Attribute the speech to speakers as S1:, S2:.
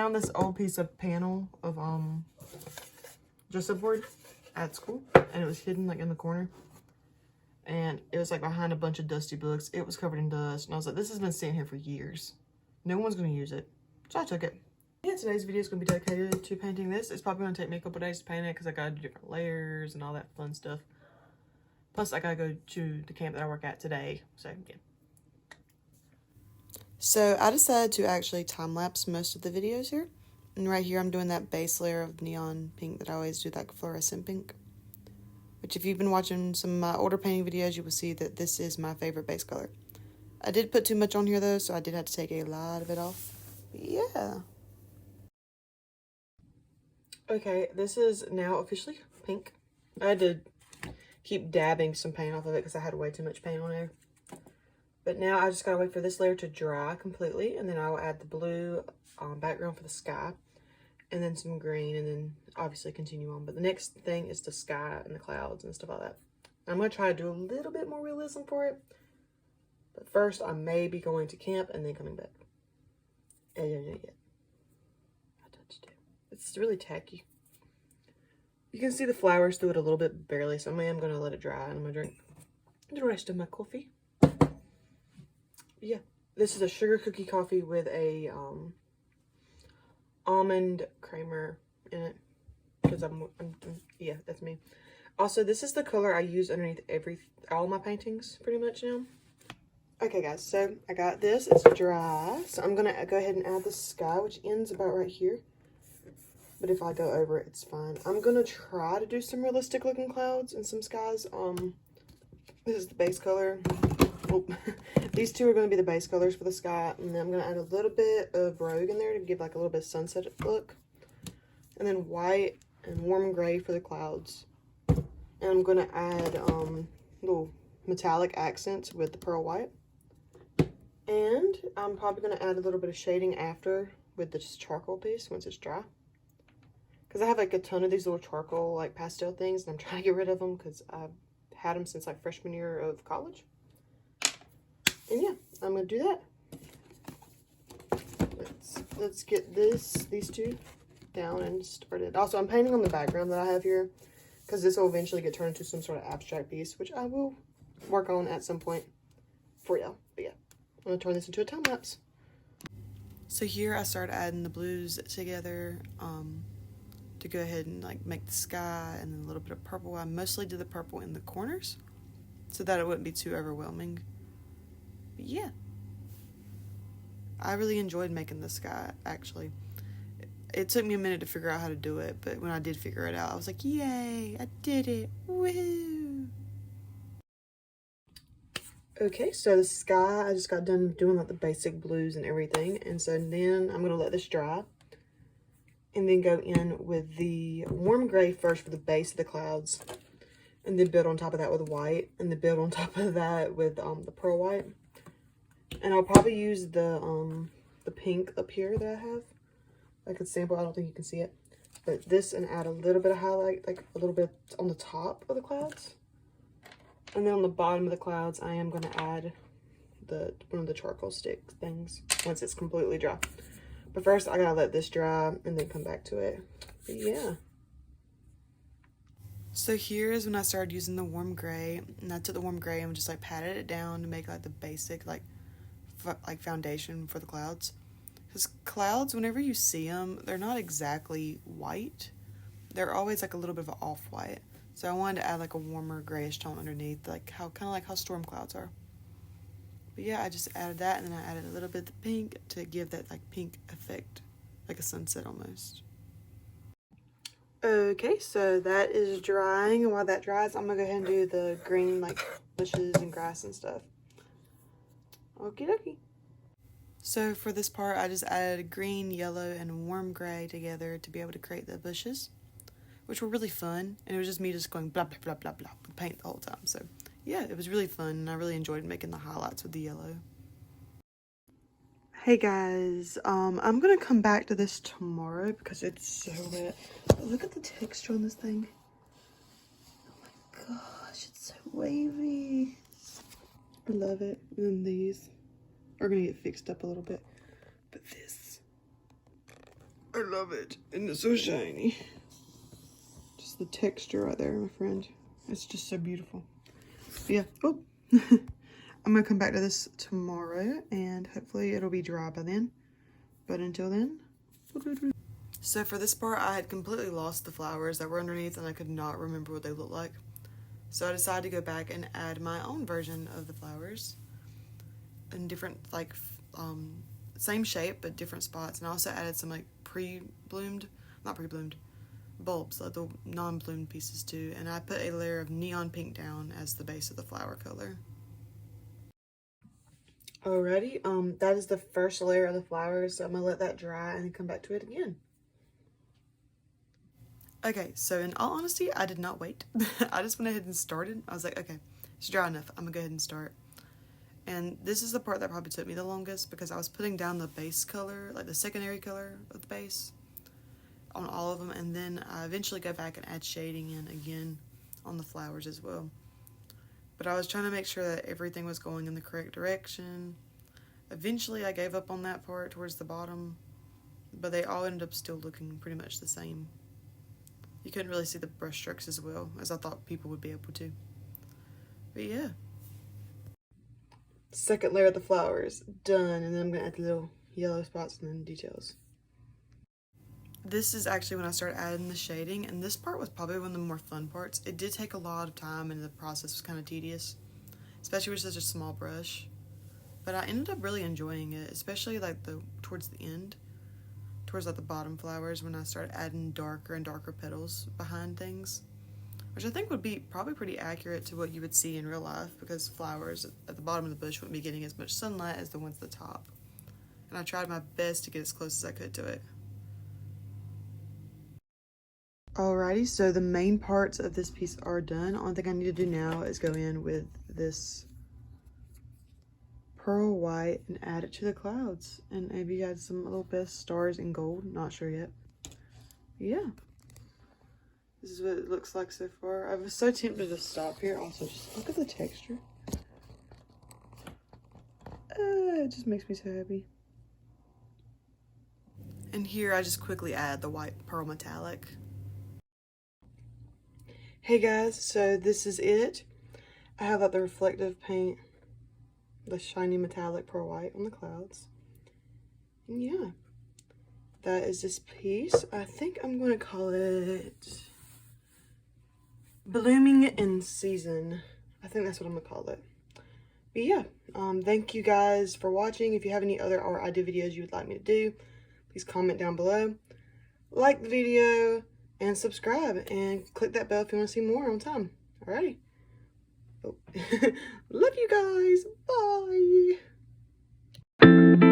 S1: found this old piece of panel of dress-up board at school, and it was hidden like in the corner, and it was like behind a bunch of dusty books. It was covered in dust, and I was like, this has been sitting here for years. No one's going to use it, so I took it. Yeah, today's video is going to be dedicated to painting this. It's probably going to take me a couple days to paint it because I got to do different layers and all that fun stuff. Plus, I got to go to the camp that I work at today, so yeah. So I decided to actually time-lapse most of the videos here. And right here I'm doing that base layer of neon pink that I always do, that fluorescent pink. Which if you've been watching some of my older painting videos, you will see that this is my favorite base color. I did put too much on here though, so I did have to take a lot of it off. But yeah. Okay, this is now officially pink. I had to keep dabbing some paint off of it because I had way too much paint on there. But now I just gotta wait for this layer to dry completely, and then I will add the blue background for the sky, and then some green, and then obviously continue on. But the next thing is the sky and the clouds and stuff like that. I'm gonna try to do a little bit more realism for it. But first, I may be going to camp and then coming back. I don't know yet. I touched it. It's really tacky. You can see the flowers through it a little bit barely, so I am gonna let it dry, and I'm gonna drink the rest of my coffee. Yeah, this is a sugar cookie coffee with a almond creamer in it, because yeah, that's me. Also, this is the color I use underneath all my paintings pretty much now. Okay guys, so I got this, it's dry, so I'm gonna go ahead and add the sky, which ends about right here, but if I go over it, it's fine. I'm gonna try to do some realistic looking clouds and some skies. This is the base color. Oh, these two are going to be the base colors for the sky, and then I'm going to add a little bit of rogue in there to give like a little bit of sunset look, and then white and warm gray for the clouds, and I'm going to add little metallic accents with the pearl white, and I'm probably going to add a little bit of shading after with this charcoal piece once it's dry, because I have like a ton of these little charcoal like pastel things, and I'm trying to get rid of them because I've had them since like freshman year of college. And yeah, I'm gonna do that. Let's get these two down and started. Also, I'm painting on the background that I have here because this will eventually get turned into some sort of abstract piece, which I will work on at some point for y'all. But yeah, I'm gonna turn this into a time lapse. So here I started adding the blues together to go ahead and like make the sky, and then a little bit of purple. I mostly did the purple in the corners so that it wouldn't be too overwhelming. But yeah, I really enjoyed making the sky, actually. It took me a minute to figure out how to do it, but when I did figure it out, I was like, yay, I did it, woohoo! Okay, so the sky, I just got done doing like the basic blues and everything, and so then I'm gonna let this dry, and then go in with the warm gray first for the base of the clouds, and then build on top of that with white, and then build on top of that with the pearl white. And I'll probably use the pink up here that I have, like a sample. I don't think you can see it, but this, and add a little bit of highlight, like a little bit on the top of the clouds, and then on the bottom of the clouds I am going to add one of the charcoal stick things once it's completely dry. But first I gotta let this dry and then come back to it. But yeah. So here is when I started using the warm gray, and I took the warm gray and just like patted it down to make like the basic like foundation for the clouds. Because clouds, whenever you see them, they're not exactly white. They're always like a little bit of an off-white. So I wanted to add like a warmer grayish tone underneath, like kind of like how storm clouds are. But yeah, I just added that, and then I added a little bit of pink to give that like pink effect, like a sunset almost. Okay, so that is drying, and while that dries, I'm gonna go ahead and do the green like bushes and grass and stuff. Okie dokie. So for this part, I just added green, yellow, and warm gray together to be able to create the bushes, which were really fun. And it was just me just going blah, blah, blah, blah, blah with paint the whole time. So yeah, it was really fun, and I really enjoyed making the highlights with the yellow. Hey guys, I'm gonna come back to this tomorrow because it's so wet. But look at the texture on this thing. Oh my gosh, it's so wavy. I love it. And then these are gonna get fixed up a little bit, but this I love it. And it's so shiny. Just the texture right there, my friend. It's just so beautiful. But yeah. Oh. I'm going to come back to this tomorrow. And hopefully it'll be dry by then. But until then. So for this part, I had completely lost the flowers that were underneath. And I could not remember what they looked like. So I decided to go back and add my own version of the flowers. In different, like, same shape, but different spots. And I also added some, like, not pre-bloomed, bulbs, like the non-bloomed pieces too. And I put a layer of neon pink down as the base of the flower color. Alrighty, that is the first layer of the flowers. So I'm going to let that dry and then come back to it again. Okay, so in all honesty, I did not wait. I just went ahead and started. I was like, okay, it's dry enough. I'm going to go ahead and start. And this is the part that probably took me the longest because I was putting down the base color, like the secondary color of the base on all of them. And then I eventually go back and add shading in again on the flowers as well. But I was trying to make sure that everything was going in the correct direction. Eventually I gave up on that part towards the bottom, but they all ended up still looking pretty much the same. You couldn't really see the brush strokes as well as I thought people would be able to. But yeah. Second layer of the flowers done, and then I'm gonna add the little yellow spots and then details. This is actually when I started adding the shading, and this part was probably one of the more fun parts. It did take a lot of time and the process was kind of tedious, especially with such a small brush, but I ended up really enjoying it, especially like towards the end, towards like the bottom flowers when I started adding darker and darker petals behind things. Which I think would be probably pretty accurate to what you would see in real life because flowers at the bottom of the bush wouldn't be getting as much sunlight as the ones at the top. And I tried my best to get as close as I could to it. Alrighty, so the main parts of this piece are done. Only thing I need to do now is go in with this pearl white and add it to the clouds. And maybe add some little best stars in gold. Not sure yet. Yeah. This is what it looks like so far. I was so tempted to stop here. Also, just look at the texture. It just makes me so happy. And here I just quickly add the white pearl metallic. Hey guys, so this is it. I have like the reflective paint, the shiny metallic pearl white on the clouds. And yeah, that is this piece. I think I'm going to call it Blooming in Season. I think that's what I'm gonna call it. But yeah, thank you guys for watching. If you have any other art idea videos you would like me to do, please comment down below. Like the video and subscribe and click that bell if you want to see more on time. Alrighty. Oh. Love you guys. Bye.